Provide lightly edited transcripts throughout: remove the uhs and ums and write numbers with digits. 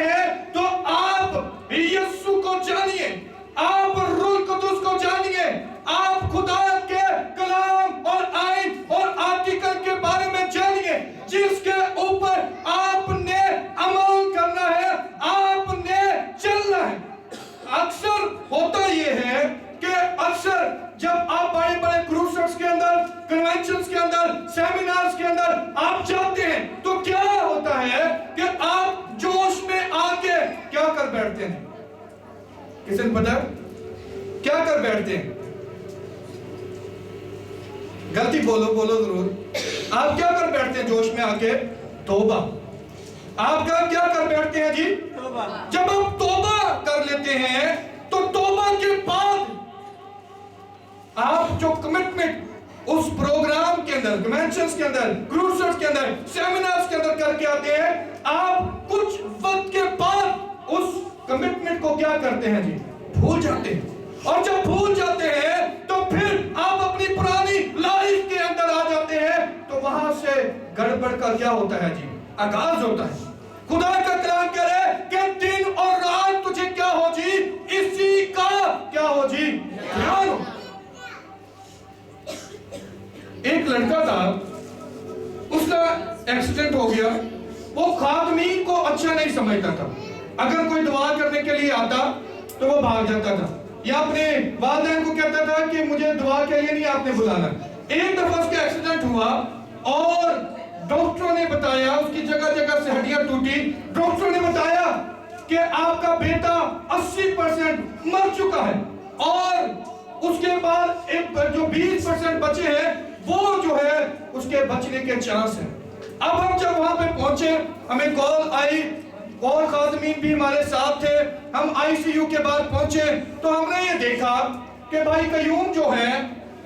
हैं तो आप यीशु को जानिए, आप रूह कुदुस को जानिए, आप खुदा के कलाम और आयत और आर्टिकल के बारे में जानिए, जिसके ऊपर आपने अमल करना है, आपने चलना है। अक्सर होता ये है कि अक्सर जब आप बड़े बड़े क्रूसेड्स के अंदर, कन्वेंशंस के अंदर, सेमिनार्स के अंदर आप जाते हैं तो क्या होता है कि आप जोश में आके क्या कर बैठते हैं? किसी ने पता क्या कर बैठते हैं? गलती बोलो जरूर। आप क्या कर बैठते हैं जोश में आके? तौबा। आप क्या कर बैठते हैं जी? तौबा। जब आप तौबा कर लेते हैं तो तौबा के बाद आप जो कमिटमेंट उस प्रोग्राम के अंदर, कन्वेंशंस के अंदर, क्रूसेड्स के अंदर, सेमिनार्स के अंदर करके आते हैं, आप कुछ वक्त के बाद उस कमिटमेंट को क्या करते हैं जी? भूल जाते हैं। और जब भूल जाते हैं तो फिर आप अपनी पुरानी लाइफ के अंदर आ जाते हैं, तो वहां से गड़बड़ का क्या होता है जी? आगाज होता है। खुदा का कलाम कह रहा है कि दिन और रात तुझे क्या हो जी? इसी का क्या हो जी? ध्यान हो। एक लड़का था, उसका एक्सीडेंट हो गया। वो खादमीन को अच्छा नहीं समझता था। अगर कोई दुआ करने के लिए आता तो वो भाग जाता था, या अपने वालिदैन को कहता था कि मुझे दुआ के लिए नहीं आपने बुलाना। एक दफा उसका एक्सीडेंट हुआ और डॉक्टरों ने बताया, उसकी जगह जगह से हड्डियां टूटी। डॉक्टरों ने बताया कि आपका बेटा 80% मर चुका है और उसके बाद एक जो 20% बचे हैं वो जो है उसके बचने के चांस हैं। अब हम जब वहां पे पहुंचे, हमें कॉल आई और खादमीन भी हमारे साथ थे। हम आईसीयू के बाद पहुंचे तो हमने ये देखा कि भाई कयूम जो है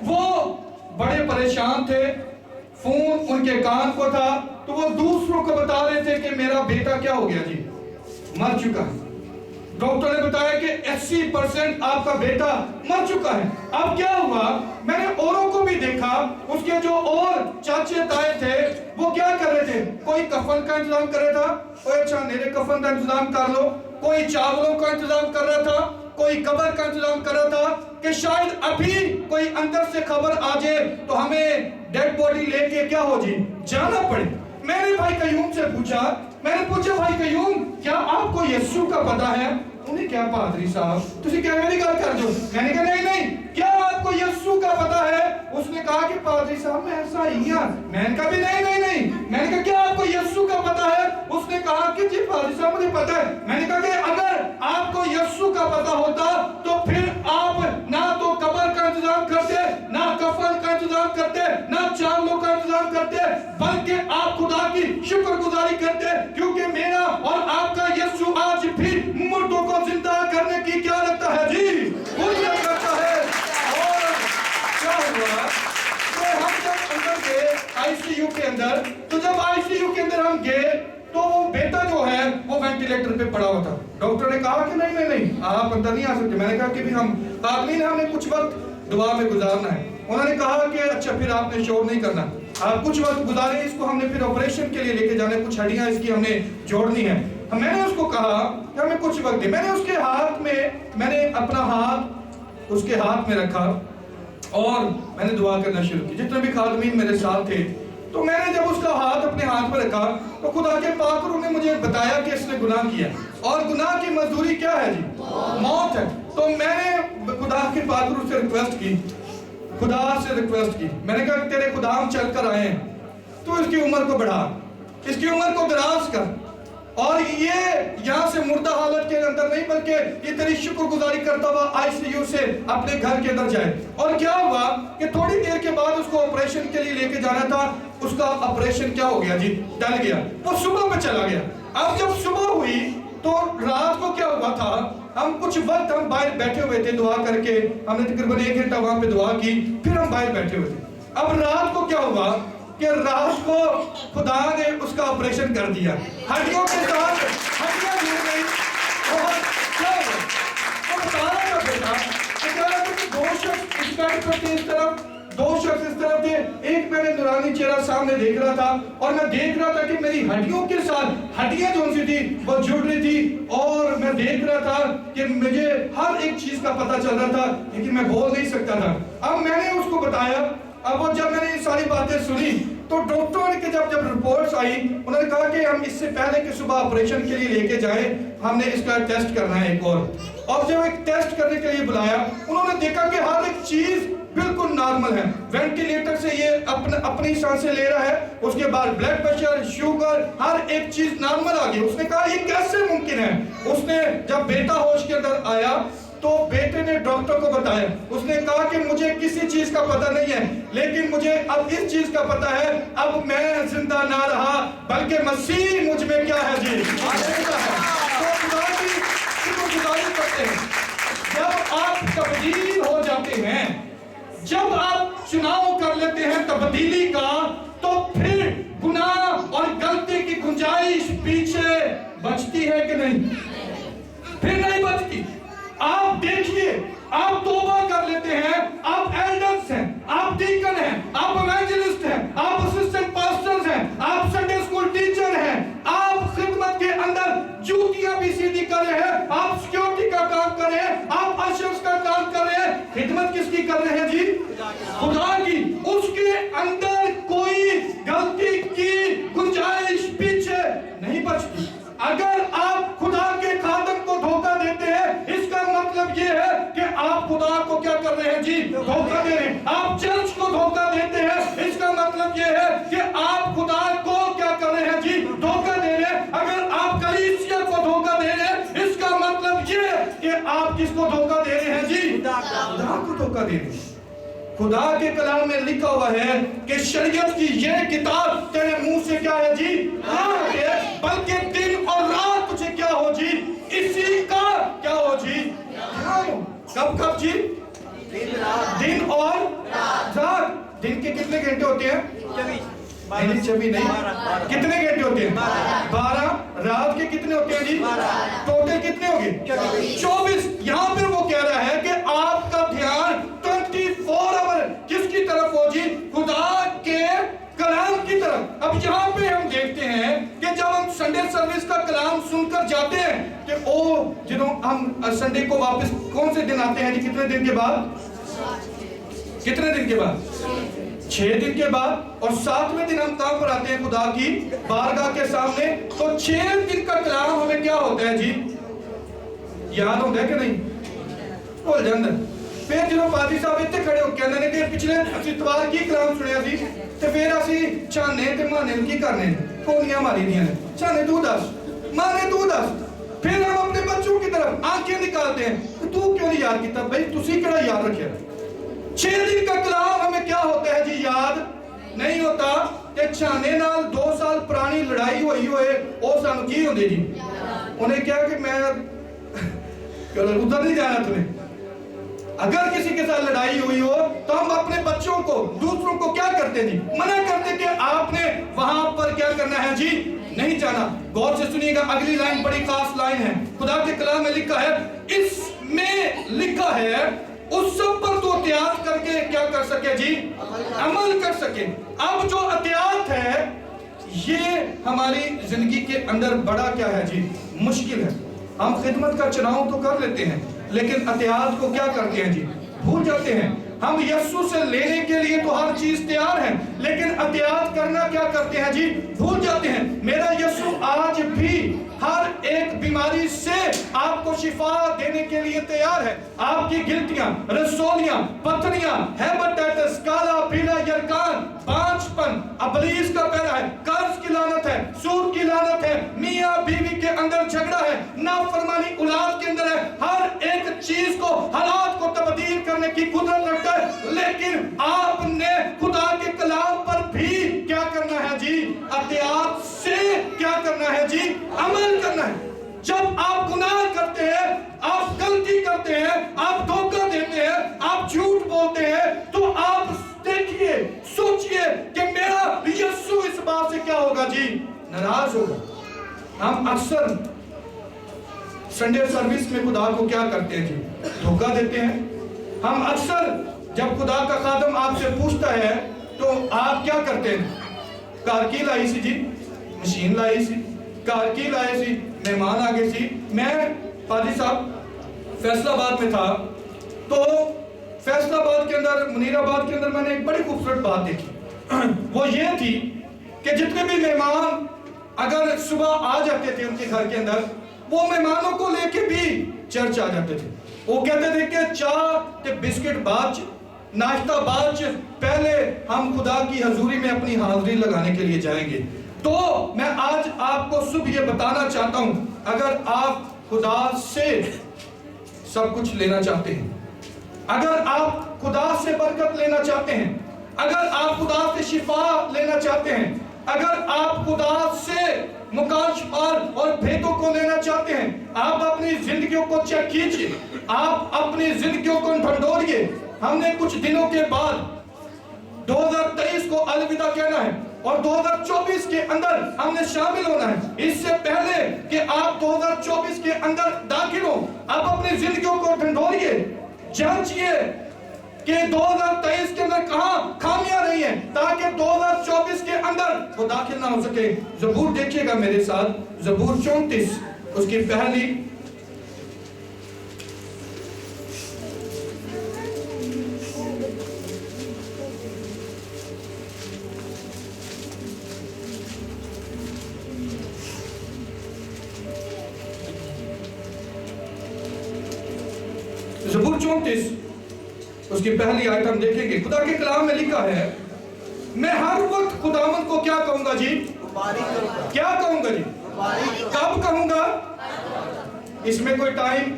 वो बड़े परेशान थे। फोन उनके कान को था, तो वो दूसरों को बता रहे थे कि मेरा बेटा क्या हो गया जी? मर चुका है। डॉक्टर ने बताया कि 80% आपका बेटा मर चुका है। अब क्या हुआ, मैंने औरों को भी देखा, उसके जो और चाचे ताए थे वो क्या कर रहे थे? कोई कफन का इंतजाम कर रहा था, कोई अच्छा मेरे कफन का इंतजाम कर लो, कोई चावलों का इंतजाम कर रहा था, कोई कब्र का इंतजाम कर रहा था कि शायद अभी कोई अंदर से खबर आ जाए तो हमें डेड बॉडी लेके क्या हो जी? जाना पड़े। मैंने भाई कयूम से पूछा, भाई कयूम क्या आपको यीशु का पता है? उन्हें क्या पादरी साहब तुसी क्या मेरी गल कर जो? मैंने कहा नहीं, क्या आपको यीशु का पता है? उसने कहा कि पादरी साहब मैं ऐसा ही हूं। मैंने कहा भी नहीं। मैंने कहा क्या आपको यीशु का पता है? उसने कहा कि जी पादरी साहब मुझे पता है। मैंने कहा कि अगर आपको यीशु का पता होता तो फिर आप ना तो कब्र का इंतजाम करते, ना कफन का इंतजाम करते, ना चावलों का इंतजाम करते, बल्कि आप खुदा की शुक्रगुजारी करते, क्योंकि मेरा और आपका यीशु आज भी मुर्दों को जिंदा करने की क्या लगता है जी? कुदरत करता है। और क्या हुआ कि हम जब अंदर गए आईसीयू के अंदर, तो जब आईसीयू के अंदर हम गए तो वो बेटा जो है वो वेंटिलेटर पे पड़ा हुआ था। डॉक्टर ने कहा कि नहीं आप अंदर नहीं आ सकते। मैंने कहा कि भी हम आदमी ने हमें कुछ वक्त दुआ में गुजारना है। उन्होंने कहा कि अच्छा फिर आपने शोर नहीं करना, आप कुछ वक्त गुजारे, इसको हमने फिर ऑपरेशन के लिए लेके जाना है, कुछ हड्डियां इसकी हमने जोड़नी है। मैंने उसको कहा कि हमें कुछ वक्त दे। मैंने उसके हाथ में, मैंने अपना हाथ उसके हाथ में रखा और मैंने दुआ करना शुरू की। जितने भी खादमीन मेरे साथ थे, तो मैंने जब उसका हाथ अपने हाथ में रखा तो खुदा के पाक रूह ने मुझे बताया कि इसने गुनाह किया और गुनाह की मजदूरी क्या है जी? मौत है। तो मैंने खुदा के पाक रूह से रिक्वेस्ट की, मैंने कहा तेरे खुदा हम चल कर आए हैं, तो इसकी उम्र को बढ़ा, इसकी उम्र को दराज कर, और ये यहाँ से मुर्दा हालत के अंदर नहीं बल्कि ये तेरी शुक्रगुजारी करता हुआ आईसीयू से अपने घर के अंदर जाए। और क्या हुआ कि थोड़ी देर के बाद उसको ऑपरेशन के लिए लेके जाना था, उसका ऑपरेशन क्या हो गया जी? टल गया, वो सुबह पे चला गया। अब जब सुबह हुई तो रात को क्या हुआ था, हम कुछ वक्त हम बाहर बैठे हुए थे दुआ करके, हमने तकरीबन 1 घंटा वहां पे दुआ की, फिर हम बाहर बैठे हुए थे। अब रात को क्या हुआ कि रात को खुदा ने उसका ऑपरेशन कर दिया, हड्डियों के साथ हड्डियां जुड़ गई। और क्या हुआ, वो बता रहा था बेटा कि क्या दो शख्स इस तरफ थे, दो शख्स इस तरफ थे, ایک میں نے نورانی چہرہ سامنے دیکھ رہا تھا اور میں دیکھ رہا تھا کہ میری ہڈیوں کے ساتھ ہڈیاں جو سی تھی وہ جڑ رہی تھی اور میں دیکھ رہا تھا کہ مجھے ہر ایک چیز کا پتہ چل رہا تھا لیکن میں بول نہیں سکتا تھا. اب میں نے اس کو بتایا. اب وہ جب میں نے یہ ساری باتیں سنی تو ڈاکٹروں نے جب رپورٹس آئی انہوں نے کہا کہ ہم اس سے پہلے کہ صبح آپریشن کے لیے لے کے جائیں ہم نے اس کا ٹیسٹ کرنا ہے ایک اور جب ایک ٹیسٹ کرنے کے لیے بلایا انہوں نے دیکھا کہ ہر ایک چیز بالکل نارمل ہے. وینٹیلیٹر سے یہ اپنی سانسیں لے رہا ہے, اس کے بعد بلڈ پریشر, شوگر, ہر ایک چیز نارمل آ گئی. اس نے کہا یہ کیسے ممکن ہے. اس نے جب بیٹا ہوش کے اندر آیا تو بیٹے نے ڈاکٹر کو بتایا. اس نے کہا کہ مجھے کسی چیز کا پتہ نہیں ہے لیکن مجھے اب اس چیز کا پتہ ہے اب میں زندہ نہ رہا بلکہ مسیح مجھ میں کیا ہے جی زندہ ہے. تو خدا کی شکر گزاری کرتے ہیں. جب آپ تبدیل ہو جاتے ہیں, جب آپ چناؤ کر لیتے ہیں تبدیلی کا, تو پھر گناہ اور غلطی کی گنجائش پیچھے بچتی ہے کہ نہیں؟ پھر نہیں بچتی. آپ دیکھیے, آپ توبہ کر لیتے ہیں, آپ ایلڈرز ہیں, آپ ڈیکن ہیں, آپ ایونجلسٹ ہیں, آپ اسسٹنٹ پاسٹرز ہیں, آپ سنڈے اسکول ٹیچر ہیں, آپ خدمت کے اندر جوتیاں بھی سیدھی کر رہے ہیں, آپ سیکیورٹی کا کام کر رہے ہیں, آپ اشرز کا کام کر رہے ہیں. خدمت کس کی کر رہے ہیں جی؟ خدا کی. اس کے اندر کوئی غلطی کی گنجائش پیچھے نہیں بچتی. اگر آپ خدا کے خادم کو دھوکہ دیتے ہیں اس کا مطلب یہ ہے کہ آپ خدا کو کیا کر رہے ہیں جی؟ دھوکہ دے رہے ہیں. آپ چرچ کو دھوکہ دیتے ہیں اس کا مطلب یہ ہے کہ آپ خدا کو کیا کر رہے ہیں جی؟ دھوکہ دے رہے ہیں. اگر آپ کلیسیا کو دھوکہ دے رہے ہیں اس کا مطلب یہ ہے کہ آپ کس کو دھوکہ دے رہے ہیں جی؟ خدا کو دھوکہ دے رہے ہیں. خدا کے کلام میں لکھا ہوا ہے کہ شریعت کی یہ کتاب تیرے منہ سے کیا ہے جی؟ ہے, بلکہ دن اور رات تجھے کیا ہو جی؟ اسی کا کیا ہو جی؟ کب کب جی؟ دن اور رات. دن کے کتنے گھنٹے ہوتے ہیں؟ 24 نہیں, کتنے گھنٹے ہوتے ہیں؟ 12. رات کے کتنے ہوتے ہیں جی؟ ٹوٹل کتنے ہو گئے؟ 24. یہاں پر وہ کہہ رہا ہے کہ آپ کا دھیان 24 آور کس کی طرف ہو جی؟ خدا کے کلام کی طرف. اب یہاں پہ ہم دیکھتے ہیں کہ جب ہم سنڈے سروس کا کلام سن کر جاتے ہیں کہ جنہوں ہم سنڈے کو واپس کون سے دن آتے ہیں جی؟ کتنے دن کے بعد؟ کتنے دن کے بعد؟ 6 دن کے بعد. اور 7ویں دن ہم کہاں پر آتے ہیں خدا کی بارگاہ کے سامنے. تو 6 دن کا کلام ہمیں کیا ہوتا ہے جی؟ یاد ہوتا ہے کہ نہیں؟ بھول جاندہ. پھر جنہوں پادری صاحب اتنے کھڑے ہو کے اندر کہ پچھلے اتوار کی کلام سنیا سی تو پھر اسی چانے تے مانے کی کرنے کونیاں ماری دیاں نے. چانے تو دس, مانے تو دس. پھر ہم اپنے بچوں کی طرف آنکھیں نکالتے ہیں تو کیوں نہیں یاد کیتا بھائی؟ تسی کیڑا یاد رکھیا. 6 دن کا کلام ہمیں کیا ہوتا ہے جی؟ یاد نہیں ہوتا. کہ چھانے نال 2 سال پرانی لڑائی ہوئی ہوئے او سانو کی ہوندے جی؟ انہیں کیا کہ میں ادھر نہیں جانا تمہیں. اگر کسی کے ساتھ لڑائی ہوئی ہو تو ہم اپنے بچوں کو دوسروں کو کیا کرتے جی؟ منع کرتے کہ آپ نے وہاں پر کیا کرنا ہے جی؟ نہیں جانا. غور سے سنیے گا, اگلی لائن بڑی خاص لائن ہے. خدا کے کلام میں لکھا ہے, اس میں لکھا ہے اس سب پر تو اطاعت کر کے کیا کر سکے جی؟ عمل کر سکے. اب جو اطاعت ہے یہ ہماری زندگی کے اندر بڑا کیا ہے جی؟ مشکل ہے. ہم خدمت کا چناؤ تو کر لیتے ہیں لیکن اطاعت کو کیا کرتے ہیں جی؟ بھول جاتے ہیں. ہم یسوع سے لینے کے لیے تو ہر چیز تیار ہے لیکن اطاعت کرنا کیا کرتے ہیں جی؟ بھول جاتے ہیں. میرا یسوع آج بھی ہر ایک بیماری سے آپ کو شفا دینے کے لیے تیار ہے. آپ کی گلٹیاں, رسولیاں, پتھریاں, ہیپاٹائٹس, کالا پیلا یرکان, بانجپن, ابلیس کا پہنا ہے, قرض کی لعنت ہے, سود کی لعنت ہے, میاں بیوی کے اندر جھگڑا ہے, نافرمانی اولاد کے اندر ہے. ہر ایک چیز کو, حالات کو تبدیل کرنے کی قدرت رکھتا ہے. لیکن آپ نے خدا کے کلام پر بھی کیا کرنا ہے جی؟ اطاعت سے کیا کرنا ہے جی؟ عمل کرنا ہے. جب آپ گناہ کرتے ہیں, آپ غلطی کرتے ہیں, آپ دھوکہ دیتے ہیں, آپ جھوٹ بولتے ہیں, تو آپ دیکھیے, سوچئے کہ میرا یسوع اس بات سے کیا ہوگا جی؟ ناراض ہوگا. ہم اکثر سنڈے سروس میں خدا کو کیا کرتے ہیں جی؟ دھوکہ دیتے ہیں. ہم اکثر جب خدا کا خادم آپ سے پوچھتا ہے تو آپ کیا کرتے ہیں؟ کار کی لائی سی جی، مشین لائی سی، کار کی لائی سی، مہمان آگے سی۔ میں پادری صاحب فیصل آباد میں تھا، تو فیصل آباد کے اندر، منیر آباد کے اندر میں نے ایک بڑی خوبصورت بات دیکھی۔ وہ یہ تھی کہ جتنے بھی مہمان اگر صبح آ جاتے تھے ان کے گھر کے اندر، وہ مہمانوں کو لے کے بھی چرچ آ جاتے تھے۔ وہ کہتے تھے کہ چاہ تے بسکٹ بعد، ناشتہ بعد، پہلے ہم خدا کی حضوری میں اپنی حاضری لگانے کے لیے جائیں گے۔ تو میں آج آپ کو صبح یہ بتانا چاہتا ہوں، اگر آپ خدا سے سب کچھ لینا چاہتے ہیں، اگر آپ خدا سے برکت لینا چاہتے ہیں، اگر آپ خدا سے شفا لینا چاہتے ہیں، اگر آپ خدا سے مکاشفات اور بھیدوں کو لینا چاہتے ہیں، آپ اپنی زندگیوں کو چیک کیجئے، آپ اپنی زندگیوں کو ڈھنڈوریے۔ ہم نے کچھ دنوں کے بعد 2023 کو الوداع کہنا ہے اور 2024 کے اندر ہم نے شامل ہونا ہے۔ اس سے پہلے کہ آپ 2024 کے اندر داخل ہوں، آپ اپنی زندگیوں کو ڈھنڈوریے، جانچیے کہ 2023 کے اندر کہاں خامیاں رہی ہیں، تاکہ 2024 کے اندر وہ داخل نہ ہو سکے۔ زبور دیکھیے گا میرے ساتھ، زبور 34 اس کی پہلی زبور 34 اس کی پہلی آیت ہم دیکھیں گے۔ خدا کے کلام میں لکھا ہے، میں ہر وقت خداوند کو کیا کہوں گا جی؟ کیا کہوں گا جی؟ کب کہوں گا؟ اس میں کوئی ٹائم،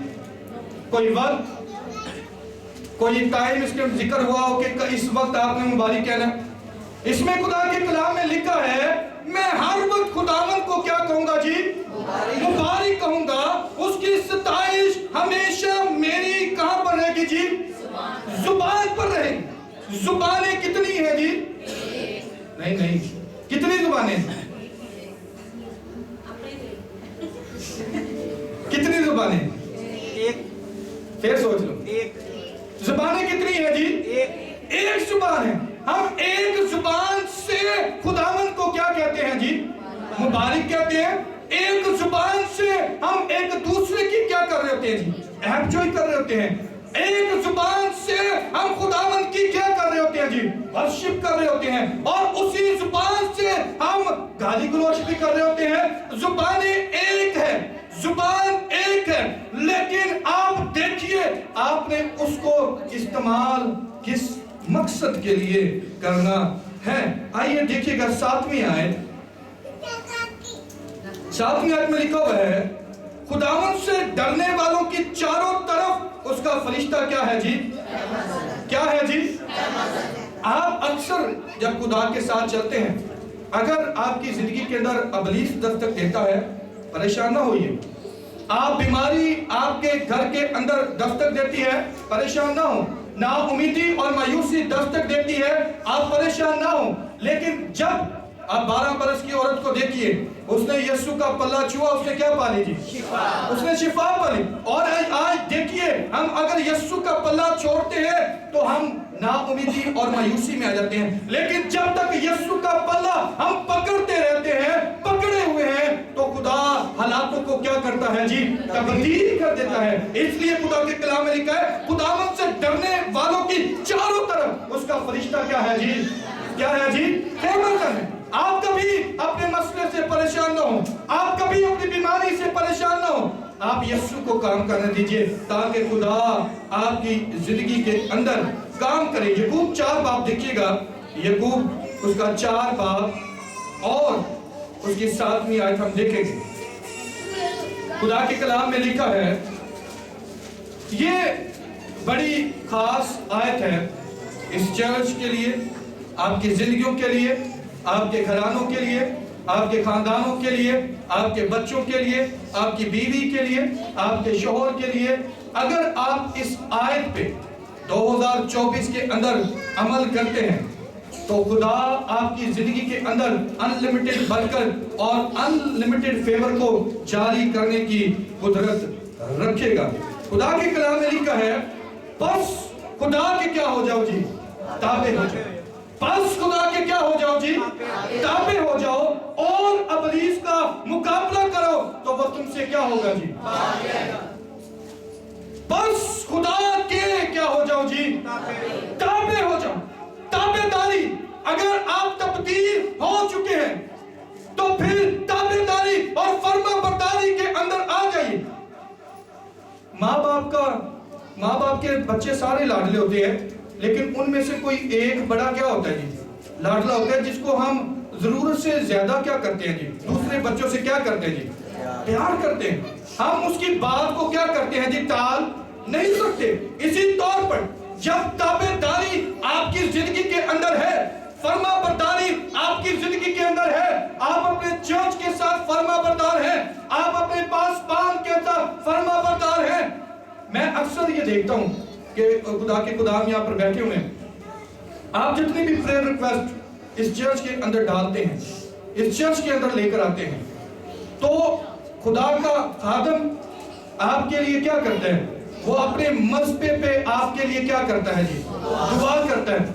کوئی وقت، کوئی ٹائم اس کے ذکر ہوا ہو کہ اس وقت آپ نے مبارک کہنا؟ اس میں خدا کے کلام میں لکھا ہے، میں ہر وقت خداوند کو کیا کہوں گا جی؟ مبارک کہوں گا، اس کی ستائش ہمیشہ میری کہاں پر رہے گی جی؟ زبان پر رہے گی۔ زبانیں کتنی ہیں جی؟ نہیں، کتنی زبانیں ہیں؟ کتنی زبانیں؟ ایک۔ پھر سوچ لو، زبانیں کتنی ہیں جی؟ ایک زبان ہے۔ ہم ایک زبان سے خداوند کو کیا کہتے ہیں جی؟ مبارک کہتے ہیں۔ ایک زبان سے ہم ایک دوسرے کی کیا کر رہے ہوتے ہیں جی؟ عہد جوئی کر رہے ہوتے ہیں۔ ایک زبان سے ہم خداوند کی کیا کر رہے ہوتے ہیں جی؟ ورشپ کر رہے ہوتے ہیں، اور اسی زبان سے ہم گالی گلوچ بھی کر رہے ہوتے ہیں۔ زبانیں ایک ہے، زبان ایک ہے، لیکن آپ دیکھیے آپ نے اس کو استعمال کس مقصد کے لیے کرنا ہے۔ آئیے دیکھیے گا 7ویں آیت میں لکھا ہوا ہے، خداوند سے ڈرنے والوں کی چاروں طرف اس کا فرشتہ کیا ہے جی؟ کیا ہے جی؟ آپ اکثر جب خدا کے ساتھ چلتے ہیں، اگر آپ کی زندگی کے اندر ابلیس دستک دیتا ہے، پریشان نہ ہوئیے۔ آپ بیماری آپ کے گھر کے اندر دستک دیتی ہے، پریشان نہ ہو۔ نا امیدی اور مایوسی دستک دیتی ہے، آپ پریشان نہ ہو۔ لیکن جب آپ 12 برس کی عورت کو دیکھیے، اس نے یسوع کا پلہ چھوا، اس نے کیا پالی جی؟ اس نے شفا پالی۔ اور آج دیکھیے ہم اگر یسوع کا پلہ چھوڑتے ہیں تو ہم نا امیدی اور مایوسی میں آ جاتے ہیں، لیکن جب تک یسوع کا پلہ ہم پکڑتے رہتے ہیں، پکڑے ہوئے ہیں، تو خدا حالاتوں کو کیا کرتا ہے جی؟ تبدیل کر دیتا ہے۔ اس لیے خدا کے کلام میں لکھا ہے، خداوند سے ڈرنے والوں کی چاروں طرف اس کا فرشتہ کیا ہے جی؟ کیا ہے جی؟ خدمت ہے۔ آپ کبھی اپنے مسئلے سے پریشان نہ ہوں، آپ کبھی اپنی بیماری سے پریشان نہ ہوں، آپ یسوع کو کام کرنے دیجئے تاکہ خدا آپ کی زندگی کے اندر کام کرے۔ یعقوب 4 باب دیکھیے گا، یعقوب اس کا 4 باب اور اس کی 7ویں آیت ہم دیکھیں گے۔ خدا کے کلام میں لکھا ہے، یہ بڑی خاص آیت ہے اس چرچ کے لیے، آپ کی زندگیوں کے لیے، آپ کے گھرانوں کے لیے، آپ کے خاندانوں کے لیے، آپ کے بچوں کے لیے، آپ کی بیوی کے لیے، آپ کے شوہر کے لیے۔ اگر آپ اس آیت پہ 2024 کے اندر عمل کرتے ہیں تو خدا آپ کی زندگی کے اندر انلیمیٹڈ برکت اور انلیمیٹڈ فیور کو جاری کرنے کی قدرت رکھے گا۔ خدا کے کلام میں لکھا ہے، بس خدا کے کیا ہو جاؤ جی؟ تابع ہو جاؤ۔ बस खुदा के क्या हो जाओ जी, ताबे हो जाओ और इब्लीस का मुकाबला करो तो वो तुमसे क्या होगा जी, बस खुदा के क्या हो जाओ जी, ताबे हो जाओ। ताबेदारी, अगर आप तब्दील हो चुके हैं तो फिर ताबेदारी और फर्माबरदारी के अंदर आ जाइए। माँ बाप के बच्चे सारे लाडले होते हैं, लेकिन उनमें से कोई एक बड़ा क्या होता है जी, लाडला होता है, जिसको हम जरूरत से ज्यादा क्या करते हैं जी, दूसरे बच्चों से क्या करते हैं जी, प्यार करते हैं। हम उसकी बात को क्या करते हैं जी, टाल नहीं सकते। इसी तौर पर जब ताबेदारी आपकी जिंदगी के अंदर है, फर्माबरदारी आपकी जिंदगी के अंदर है, आप अपने चर्च के साथ फर्माबरदार हैं, आप अपने पासबान के साथ फर्माबरदार हैं। मैं अक्सर ये देखता हूं कि खुदा के गुलाम यहाँ पर बैठे हुए हैं, आप जितनी भी प्रेयर रिक्वेस्ट इस चर्च के अंदर डालते हैं, इस चर्च के अंदर लेकर आते हैं, तो खुदा का खादम आपके लिए क्या करता है, वो अपने मसबे पे आपके लिए क्या करता है जी, दुआ करता है।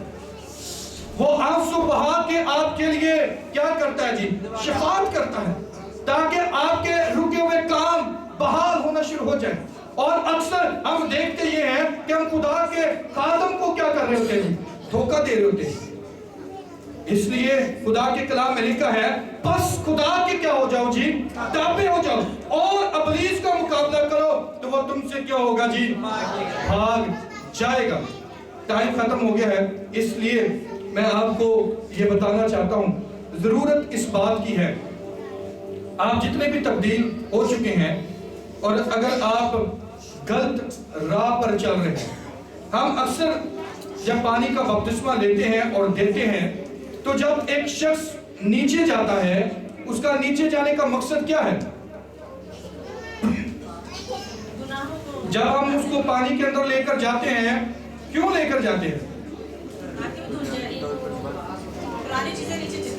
वो आंसू बहा के आपके लिए क्या करता है जी, शफाअत करता है, ताकि आपके रुके हुए काम बहाल होना शुरू हो जाए। और अक्सर हम देखते ये हैं कि हम खुदा के खादम को क्या कर रहे होते हैं, धोखा दे रहे होते हैं। इसलिए खुदा के कलाम में लिखा है, बस खुदा के क्या हो जाओ जी, ताबे हो जाओ और इब्लीस का मुकाबला करो तो वो तुमसे क्या होगा जी, भाग जाएगा। टाइम खत्म हो गया है, इसलिए मैं आपको ये बताना चाहता हूं, जरूरत इस बात की है, आप जितने भी तब्दील हो चुके हैं और अगर आप गलत राह पर चल रहे हैं, हम अक्सर जब पानी का बपतिस्मा लेते हैं और देते हैं, तो जब एक शख्स नीचे जाता है, उसका नीचे जाने का मकसद क्या है, जब हम उसको पानी के अंदर लेकर जाते हैं, क्यों लेकर जाते हैं,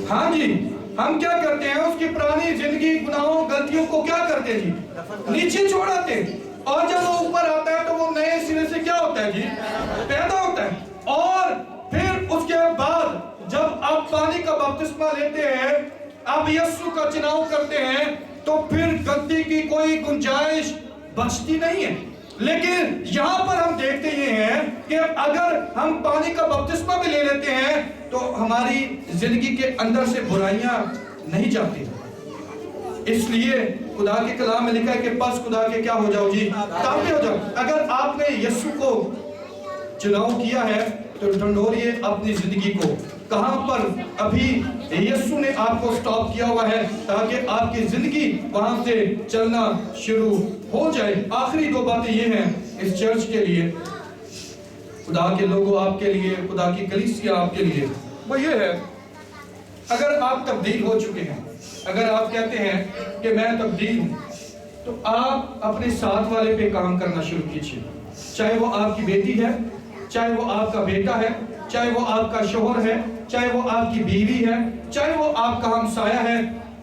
हाँ जी, हम क्या करते हैं, उसकी पुरानी जिंदगी गुनाहों गलतियों को क्या करते हैं जी, नीचे छोड़ आते हैं, और जब वो ऊपर आता है तो वो नए सिरे से क्या होता है जी, पैदा होता है। और फिर उसके बाद जब आप पानी का बपतिस्मा लेते हैं, आप यीशु का चुनाव करते हैं, तो फिर गलती की कोई गुंजाइश बचती नहीं है। लेकिन यहाँ पर हम देखते ये हैं कि अगर हम पानी का बपतिस्मा भी ले लेते हैं तो हमारी जिंदगी के अंदर से बुराइयां नहीं जाती। इसलिए खुदा के कलाम में लिखा है कि बस खुदा के क्या हो जाओ जी, ताबे हो जाओ। अगर आपने यीशु को चुनाव किया है तो ढूंढिए अपनी जिंदगी को, कहां पर अभी यीशु ने आपको स्टॉप किया हुआ है, ताकि आपकी जिंदगी वहां से चलना शुरू हो जाए। आखिरी दो बातें ये हैं इस चर्च के लिए, खुदा के लोगों आपके लिए, खुदा की कलीसिया आपके लिए, वो ये है, अगर आप तब्दील हो चुके हैं, अगर आप कहते हैं कि मैं तब्दील हूं, तो आप अपने साथ वाले पे काम करना शुरू कीजिए। चाहे वो आपकी बेटी है, चाहे वो आपका बेटा है, चाहे वो आपका शोहर है, चाहे वो आपकी बीवी है, चाहे वो आपका हमसाया है,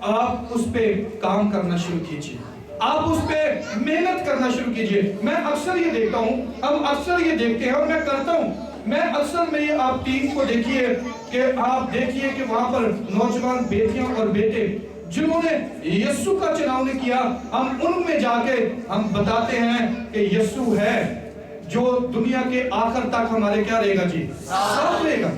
आप उस पे काम करना शुरू कीजिए, आप उस पे मेहनत करना शुरू कीजिए। मैं अक्सर ये देखता हूँ, हम अक्सर ये देखते हैं और मैं करता हूँ, मैं अक्सर में ये आप टीम को देखिए कि आप देखिए कि वहां पर नौजवान बेटियां और बेटे जिन्होंने यीशु का चुनाव नहीं किया, हम उनमें जाके हम बताते हैं कि यीशु है जो दुनिया के आखिर तक हमारे क्या रहेगा जी, साथ रहेगा।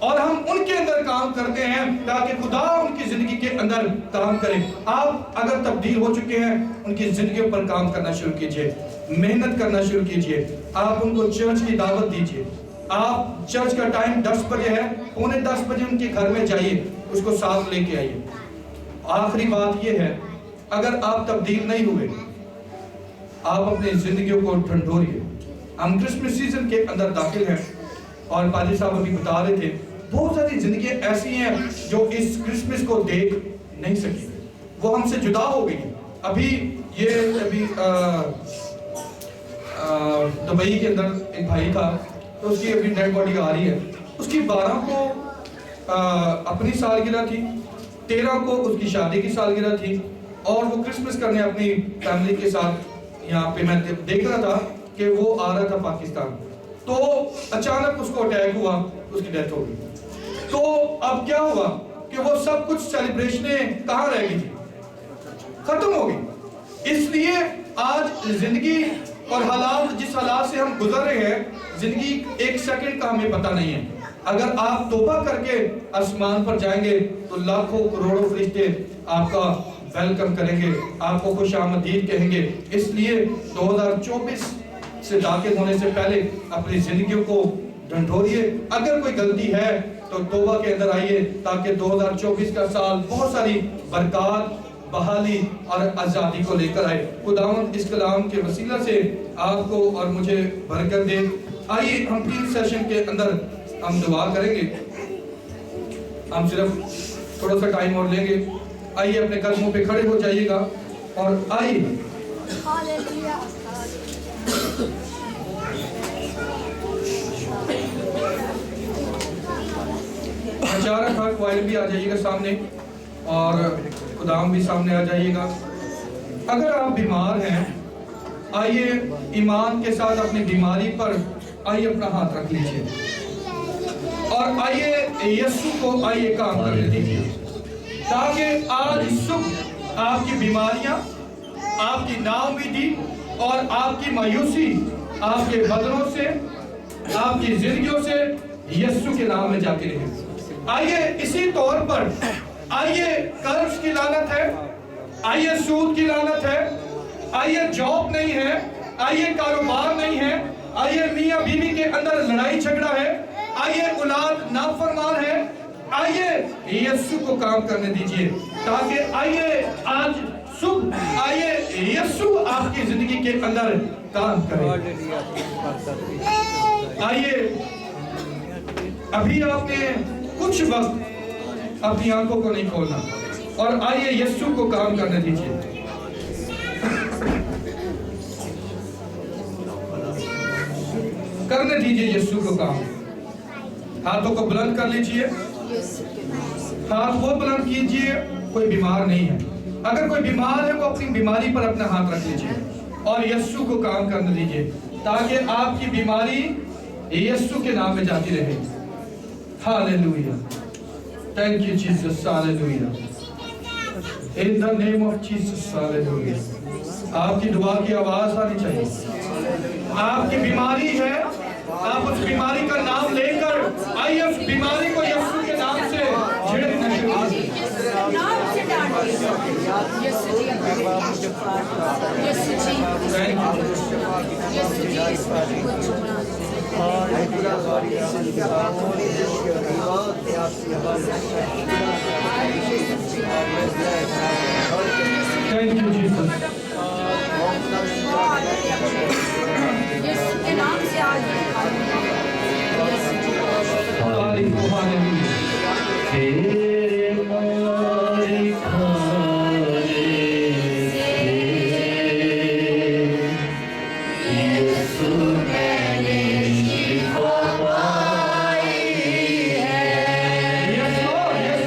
और हम उनके अंदर काम करते हैं ताकि खुदा उनकी जिंदगी के अंदर काम करे। आप अगर तब्दील हो चुके हैं, उनकी जिंदगी पर काम करना शुरू कीजिए, मेहनत करना शुरू कीजिए, आप उनको चर्च की दावत दीजिए। आप चर्च का टाइम 10 बजे है, 9:45 बजे उनके घर में जाइए, उसको साथ लेके आइए। आखिरी बात यह है, अगर आप तब्दील नहीं हुए, आप अपनी जिंदगी को ढंढोरिए। हम क्रिसमस सीजन के अंदर दाखिल हैं और पाजी साहब अभी बता रहे थे, बहुत सारी जिंदगी ऐसी हैं जो इस क्रिसमस को देख नहीं सकी, वो हमसे जुदा हो गई। अभी दुबई के अंदर एक भाई था, तो उसकी अभी डेड बॉडी आ रही है। उसकी 12 को अपनी सालगिरह थी, 13 को उसकी शादी की सालगिरह थी, और वो क्रिसमस करने अपनी फैमिली के साथ यहाँ पे मैं देख रहा था कि वो आ रहा था पाकिस्तान, तो अचानक उसको अटैक हुआ, उसकी डेथ हो गई। तो अब क्या हुआ कि वो सब कुछ सेलिब्रेशनें कहाँ रह गई थी, खत्म हो गई। इसलिए आज जिंदगी और हालात, जिस हालात से हम गुजर रहे हैं, जिंदगी एक सेकंड का हमें पता नहीं है। अगर आप तौबा करके आसमान पर जाएंगे तो लाखों करोड़ों फरिश्ते आपका वेलकम करेंगे, आपको खुशामदीद कहेंगे। इसलिए 2024 से दाखिल होने से पहले अपनी जिंदगी को ढंढोरिए। अगर कोई गलती है तो तौबा के अंदर आइए, ताकि 2024 का साल बहुत सारी बरकत, बहाली और आज़ादी को लेकर आए। खुदावंद इस कलाम के वसीला से आपको और मुझे बरकत दे। आइए हम 3 सेशन के अंदर हम दुआ करेंगे। हम सिर्फ थोड़ा सा टाइम और लेंगे। आइए अपने कदमों पे खड़े हो जाइएगा और आइए अचारक हक वाइल भी आ जाइएगा सामने और खुदाम भी सामने आ जाइएगा। अगर आप बीमार हैं, आइए ईमान के साथ अपनी बीमारी पर आइए अपना हाथ रख लीजिए और आइए यीशु को आइए काम करने दीजिए, ताकि आज सुबह आपकी बीमारियां, आपकी नाउमीदी और आपकी मायूसी आपके बदनों से, आपकी जिंदगियों से यीशु के नाम में जाती रहे। आइए इसी तौर पर आइए कर्ज की लानत है, आइए सूद की लानत है, आइए जॉब नहीं है, आइए कारोबार नहीं है, आइए मियां बीवी के अंदर लड़ाई झगड़ा है, आइए औलाद नाफरमान है, आइए यीशु को काम करने दीजिए, ताकि आइए आज सुबह आइए यीशु आपकी जिंदगी के अंदर काम करे। आइए अभी आपने कुछ वक्त अपनी आंखों को नहीं खोलना और आइए यीशु को काम करने दीजिए। करने दीजिए यीशु को काम। हाथों को बुलंद कर लीजिए, हाथ वो बुलंद कीजिए। कोई बीमार नहीं है, अगर कोई बीमार है वो अपनी बीमारी पर अपना हाथ रख लीजिए और यीशु को काम करने दीजिए, ताकि आपकी बीमारी यीशु के नाम में जाती रहे। Hallelujah, thank you Jesus, hallelujah, in the name of Jesus, hallelujah. आपकी दुआ की आवाज आनी चाहिए। आपकी बीमारी है, आप उस बीमारी का नाम लेकर आइए, उस बीमारी को यीशु के नाम से छिड़कने शुरू कीजिए। Thank you, Jesus. यीशु के नाम से आज Yes, Lord. Yes,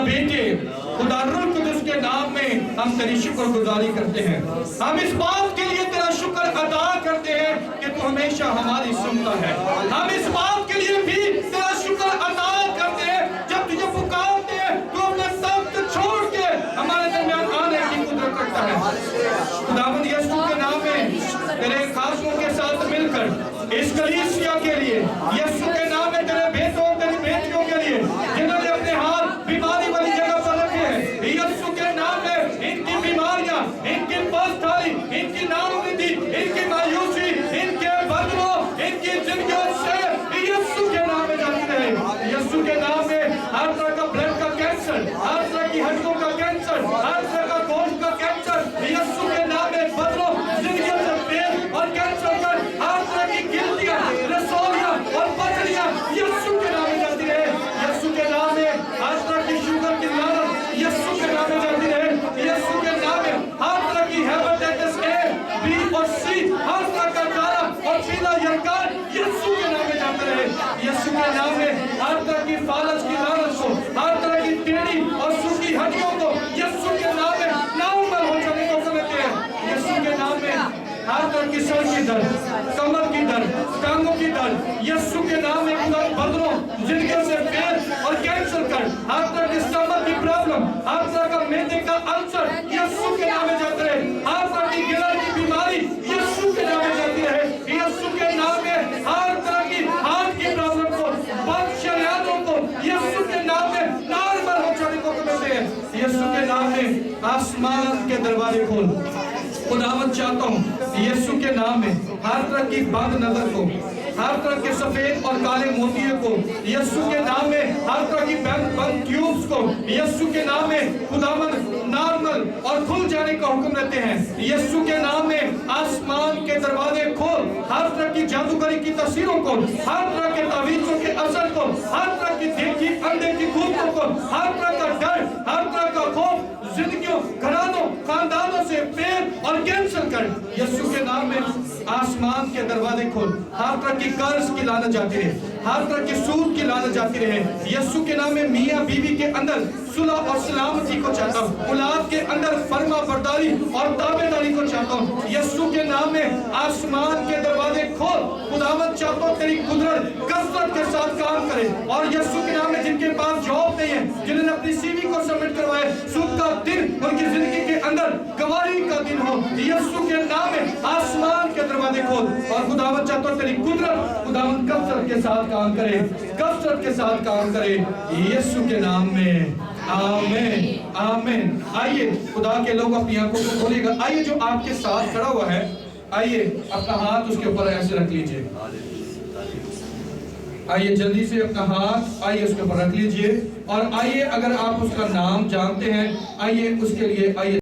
बेटे खुदा रूह कुदुस के नाम में हम तेरी शुक्र गुजारी करते हैं। हम इस बात के लिए तेरा शुक्र अदा करते हैं कि तू हमेशा हमारी सुनता है। हम इस बात के लिए भी तेरा शुक्र अदा करते हैं जब तुझे पुकारते हैं तू अपने तख्त छोड़ के हमारे दरमियान आने की कुदरत रखता है। खुदावंद यीशु के नाम में तेरे खासों के साथ मिलकर इस कलीसिया के लिए, यीशु के नाम में तेरे बेटों तेरी बेटियों के लिए जिन्होंने अपने हाथ बीमारी वाली जगह पर रखे हैं, यीशु के नाम में इनकी बीमारियां, इनकी पस्थाली, इनकी नाउमीदी, इनकी मायूसी, इनके बदलों, इनकी जिंदगियों से यीशु के नाम में जाती रहे। यीशु के नाम में हर तरह का ब्लड का कैंसर, हर तरह की हड्डियों का कैंसर, हर तरह का गोश्त का कैंसर यीशु के नाम में बदलो। जिंदगियों से पेट और कैंसर कर हर तरह की गिल्टियां, रसोलियां और पथरियां यीशु के नाम में जाती रहे। यीशु के नाम में हर तरह की शुगर की लानत यीशु के नाम में जाती रहे। यीशु के नाम में हर तरह की हेपेटाइटिस ए, बी और सी, हर तरह का काला और पीला यंकार यीशु के नाम में जाते रहे। यीशु के नाम में हर तरह की फालज की लानत को, हर तरह की टेढ़ी और सूखी हड्डियों को यीशु के नाम में नॉर्मल हो जाने को समझते हैं। यीशु के नाम में हर तरह की सर की दर्द, कमर की दर्द, टांगों की दर्द यीशु के नाम में बदलो। जिंदगी से पेट और कैंसर कर हर तरह की स्टमक की प्रॉब्लम, हर तरह का मैदे का अल्सर यीशु के नाम में जाते रहे। हर तरह की गिलर की बीमारी यीशु के नाम में जाती रहे। यीशु के नाम में हर तरह की हार्ट की प्रॉब्लम को, बद शरियातों को यीशु के नाम में नॉर्मल हो जाने को कहते हैं। यीशु के नाम में आसमान के दरवाजे खोल। खुदावंद चाहता हूँ यीशु के नाम में हर तरह की बद नजर को, हर तरह के सफेद और काले मोतियों को यीशु के नाम में, हर तरह की बंद ट्यूब्स को यीशु के नाम में खुदावंद नॉर्मल और खुल जाने का हुक्म देते हैं। यीशु के नाम में आसमान के दरवाजे खोल। हर तरह की जादूगरी की तस्वीरों को, हर तरह के तावीज़ों के असर को, हर तरह की देखी अनदेखी खूबियों को, हर तरह का डर, हर तरह का खौफ जिंदगियों, घरानों, खानदानों से पेट और कैंसर कर यीशु के नाम में आसमान के दरवाजे खोल। हर तरह की कर्ज की लानत जाती रहे, हर तरह की सूद की लानत जाती रहे। यीशु के नाम में मियाँ बीवी के अंदर सुलह और सलामती को चाहता हूँ। औलाद के अंदर फर्मा बरदारी और ताबेदारी को चाहता हूँ। यीशु के नाम में आसमान के दरवाजे खोल। खुदावंद चाहता हूँ तेरी कुदरत कसरत के साथ काम करे। और यीशु के नाम में जिनके पास जॉब नहीं है, जिन्होंने अपनी सीवी को सबमिट करवाए, सुख का दिन उनकी जिंदगी के अंदर गवाही का दिन हो। यीशु के नाम में आसमान के दरवाजे खोल। और खुदावंद चाहता हूँ तेरी कुदरत खुदावंद कसरत के साथ काम करे, कसरत के साथ काम करे यीशु के नाम में। आमीन आमीन। आइए खुदा के लोग अपनी आंखों को खोलिएगा। आइए जो आपके साथ खड़ा हुआ है, आइए अपना हाथ उसके ऊपर ऐसे रख लीजिए। आइए जल्दी से अपना हाथ आइए उसके ऊपर रख लीजिए। और आइए अगर आप उसका नाम जानते हैं, आइए उसके लिए आइए